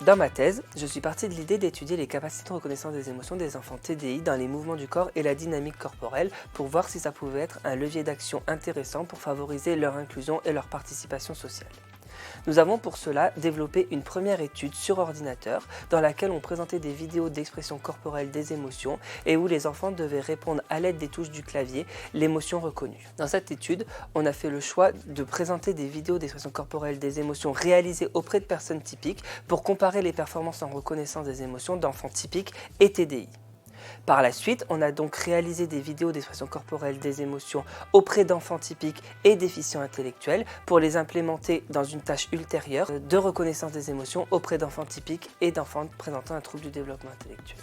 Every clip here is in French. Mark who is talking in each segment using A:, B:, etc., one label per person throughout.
A: Dans ma thèse, je suis partie de l'idée d'étudier les capacités de reconnaissance des émotions des enfants TDI dans les mouvements du corps et la dynamique corporelle pour voir si ça pouvait être un levier d'action intéressant pour favoriser leur inclusion et leur participation sociale. Nous avons pour cela développé une première étude sur ordinateur dans laquelle on présentait des vidéos d'expression corporelle des émotions et où les enfants devaient répondre à l'aide des touches du clavier l'émotion reconnue. Dans cette étude, on a fait le choix de présenter des vidéos d'expression corporelle des émotions réalisées auprès de personnes typiques pour comparer les performances en reconnaissance des émotions d'enfants typiques et TDI. Par la suite, on a donc réalisé des vidéos d'expression corporelle des émotions auprès d'enfants typiques et déficients intellectuels pour les implémenter dans une tâche ultérieure de reconnaissance des émotions auprès d'enfants typiques et d'enfants présentant un trouble du développement intellectuel.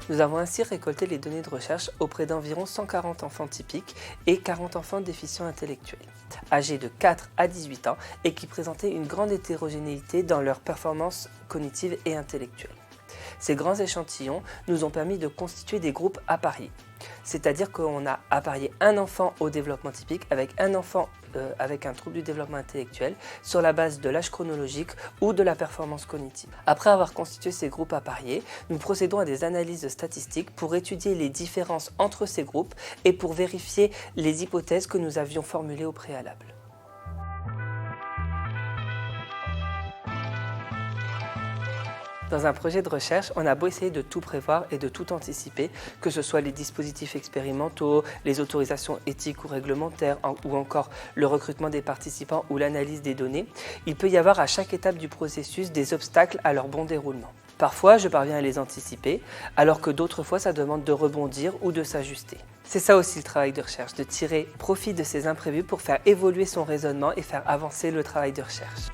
A: Nous avons ainsi récolté les données de recherche auprès d'environ 140 enfants typiques et 40 enfants déficients intellectuels, âgés de 4 à 18 ans et qui présentaient une grande hétérogénéité dans leurs performances cognitives et intellectuelles. Ces grands échantillons nous ont permis de constituer des groupes appariés, c'est-à-dire qu'on a apparié un enfant au développement typique avec un enfant avec un trouble du développement intellectuel sur la base de l'âge chronologique ou de la performance cognitive. Après avoir constitué ces groupes appariés, nous procédons à des analyses statistiques pour étudier les différences entre ces groupes et pour vérifier les hypothèses que nous avions formulées au préalable. Dans un projet de recherche, on a beau essayer de tout prévoir et de tout anticiper, que ce soit les dispositifs expérimentaux, les autorisations éthiques ou réglementaires, ou encore le recrutement des participants ou l'analyse des données, il peut y avoir à chaque étape du processus des obstacles à leur bon déroulement. Parfois, je parviens à les anticiper, alors que d'autres fois, ça demande de rebondir ou de s'ajuster. C'est ça aussi le travail de recherche, de tirer profit de ces imprévus pour faire évoluer son raisonnement et faire avancer le travail de recherche.